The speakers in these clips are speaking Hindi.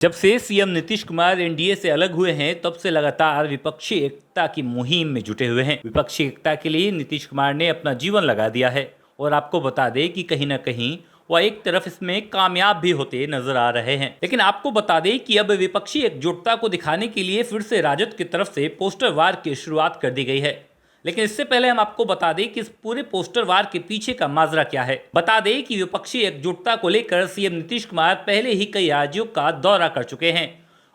जब से सीएम नीतीश कुमार एनडीए से अलग हुए हैं तब से लगातार विपक्षी एकता की मुहिम में जुटे हुए हैं। विपक्षी एकता के लिए नीतीश कुमार ने अपना जीवन लगा दिया है और आपको बता दें कि कहीं ना कहीं वह एक तरफ इसमें कामयाब भी होते नजर आ रहे हैं। लेकिन आपको बता दें कि अब विपक्षी एकजुटता को दिखाने के लिए फिर से राजद की तरफ से पोस्टर वार की शुरुआत कर दी गई है। लेकिन इससे पहले हम आपको बता दें कि इस पूरे पोस्टर वार के पीछे का माजरा क्या है। बता दें कि विपक्षी एकजुटता को लेकर सीएम नीतीश कुमार पहले ही कई राज्यों का दौरा कर चुके हैं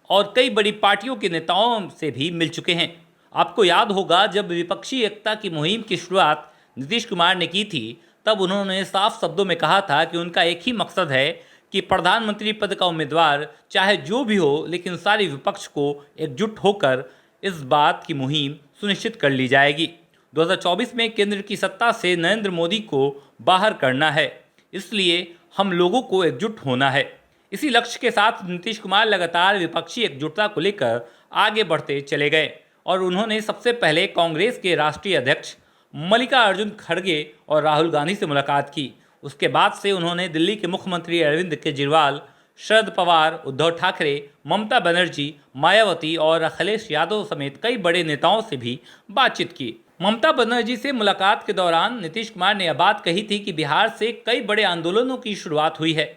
और कई बड़ी पार्टियों के नेताओं से भी मिल चुके हैं। आपको याद होगा जब विपक्षी एकता की मुहिम की शुरुआत नीतीश कुमार ने की थी तब उन्होंने साफ शब्दों में कहा था कि उनका एक ही मकसद है कि प्रधानमंत्री पद का उम्मीदवार चाहे जो भी हो, लेकिन सारे विपक्ष को एकजुट होकर इस बात की मुहिम सुनिश्चित कर ली जाएगी। 2024 में केंद्र की सत्ता से नरेंद्र मोदी को बाहर करना है, इसलिए हम लोगों को एकजुट होना है। इसी लक्ष्य के साथ नीतीश कुमार लगातार विपक्षी एकजुटता को लेकर आगे बढ़ते चले गए और उन्होंने सबसे पहले कांग्रेस के राष्ट्रीय अध्यक्ष मल्लिकार्जुन खड़गे और राहुल गांधी से मुलाकात की। उसके बाद से उन्होंने दिल्ली के मुख्यमंत्री अरविंद केजरीवाल, शरद पवार, उद्धव ठाकरे, ममता बनर्जी, मायावती और अखिलेश यादव समेत कई बड़े नेताओं से भी बातचीत की। ममता बनर्जी से मुलाकात के दौरान नीतीश कुमार ने यह बात कही थी कि बिहार से कई बड़े आंदोलनों की शुरुआत हुई है,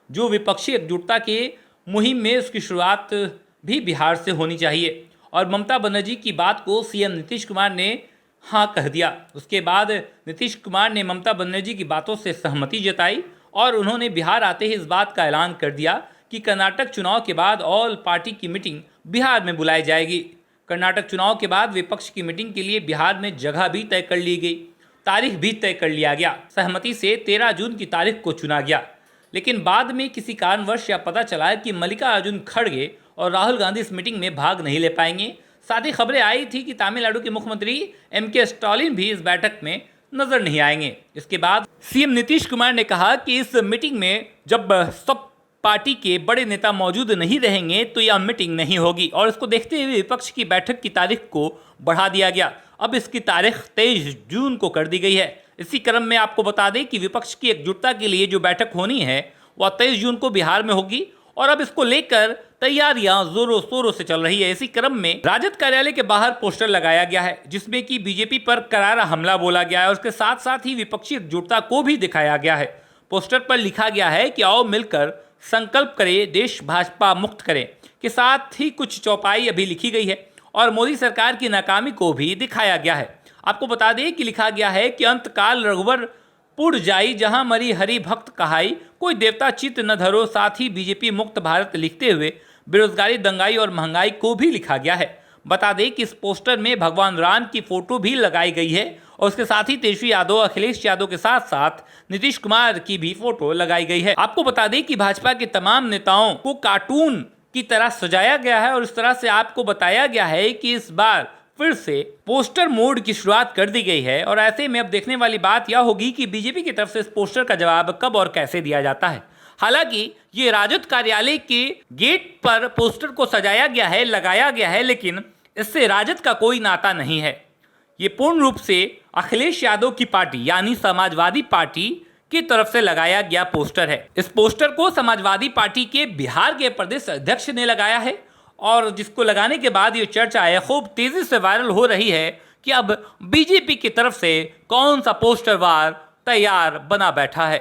जो विपक्षी एकजुटता के मुहिम में उसकी शुरुआत भी बिहार से होनी चाहिए। और ममता बनर्जी की बात को सीएम नीतीश कुमार ने हाँ कह दिया। उसके बाद नीतीश कुमार ने ममता बनर्जी की बातों से सहमति जताई और उन्होंने बिहार आते ही इस बात का ऐलान कर दिया कि कर्नाटक चुनाव के बाद ऑल पार्टी की मीटिंग बिहार में बुलाई जाएगी। कर्नाटक चुनाव के बाद विपक्ष की मीटिंग के लिए बिहार में जगह भी तय कर ली गई, तारीख भी तय कर लिया गया। सहमति से 13 जून की तारीख को चुना गया। लेकिन बाद में किसी कारणवश यह पता चला कि मल्लिकार्जुन खड़गे और राहुल गांधी इस मीटिंग में भाग नहीं ले पाएंगे। साथ ही खबरें आई थी कि तमिलनाडु के मुख्यमंत्री एम.के. स्टालिन भी इस बैठक में नजर नहीं आएंगे। इसके बाद सीएम नीतीश कुमार ने कहा कि इस मीटिंग में जब सब पार्टी के बड़े नेता मौजूद नहीं रहेंगे तो यह मीटिंग नहीं होगी और इसको देखते हुए विपक्ष की बैठक की तारीख को बढ़ा दिया गया। अब इसकी तारीख 23 जून को कर दी गई है। इसी क्रम में आपको बता दें कि विपक्ष की एकजुटता के लिए जो बैठक होनी है वह 23 जून को बिहार में होगी और अब इसको लेकर तैयारियां जोरों शोरों से चल रही है। इसी क्रम में राजद कार्यालय के बाहर पोस्टर लगाया गया है जिसमें कि बीजेपी पर करारा हमला बोला गया है और उसके साथ साथ ही विपक्षी एकजुटता को भी दिखाया गया है। पोस्टर पर लिखा गया है कि आओ मिलकर संकल्प करें, देश भाजपा मुक्त करें। के साथ ही कुछ चौपाई अभी लिखी गई है और मोदी सरकार की नाकामी को भी दिखाया गया है। आपको बता दें कि लिखा गया है कि अंतकाल रघुवर पुर जाई, जहां मरी हरि भक्त कहाई, कोई देवता चित्त न धरो। साथ ही बीजेपी मुक्त भारत लिखते हुए बेरोजगारी, दंगाई और महंगाई को भी लिखा गया है। बता दें कि इस पोस्टर में भगवान राम की फोटो भी लगाई गई है और उसके साथ ही तेजस्वी यादव, अखिलेश यादव के साथ साथ नीतीश कुमार की भी फोटो लगाई गई है। आपको बता दें कि भाजपा के तमाम नेताओं को कार्टून की तरह सजाया गया है और इस तरह से आपको बताया गया है कि इस बार फिर से पोस्टर मोड की शुरुआत कर दी गई है। और ऐसे में अब देखने वाली बात यह होगी कि बीजेपी की तरफ से इस पोस्टर का जवाब कब और कैसे दिया जाता है। हालांकि ये राजद कार्यालय के गेट पर पोस्टर को सजाया गया है, लगाया गया है, लेकिन इससे राजद का कोई नाता नहीं है। ये पूर्ण रूप से अखिलेश यादव की पार्टी यानी समाजवादी पार्टी की तरफ से लगाया गया पोस्टर है। इस पोस्टर को समाजवादी पार्टी के बिहार के प्रदेश अध्यक्ष ने लगाया है और जिसको लगाने के बाद ये चर्चा है खूब तेजी से वायरल हो रही है कि अब बीजेपी की तरफ से कौन सा पोस्टर वार तैयार बना बैठा है।